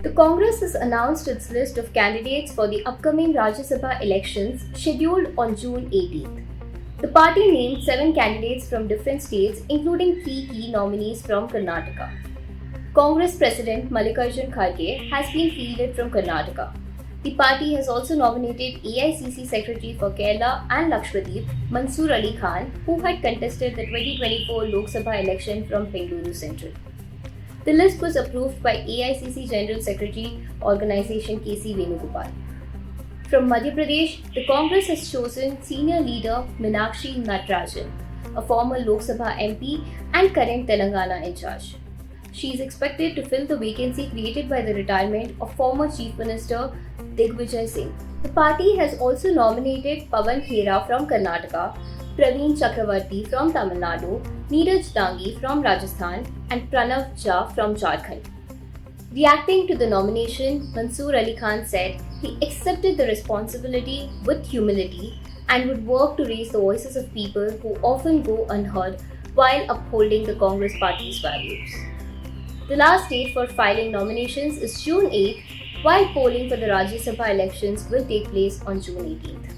The Congress has announced its list of candidates for the upcoming Rajya Sabha elections scheduled on June 18th. The party named 7 candidates from different states, including 3 key nominees from Karnataka. Congress President Mallikarjun Kharge has been fielded from Karnataka. The party has also nominated AICC Secretary for Kerala and Lakshadweep, Mansoor Ali Khan, who had contested the 2024 Lok Sabha election from Bengaluru Central. The list was approved by AICC General Secretary Organisation KC Venugopal. From Madhya Pradesh, the Congress has chosen senior leader Meenakshi Natarajan, a former Lok Sabha MP and current Telangana in charge. She is expected to fill the vacancy created by the retirement of former Chief Minister Digvijay Singh. The party has also nominated Pawan Khera from Karnataka, Praveen Chakravarti from Tamil Nadu, Neeraj Dangi from Rajasthan, and Pranav Jha from Jharkhand. Reacting to the nomination, Mansoor Ali Khan said he accepted the responsibility with humility and would work to raise the voices of people who often go unheard while upholding the Congress party's values. The last date for filing nominations is June 8th, while polling for the Rajya Sabha elections will take place on June 18th.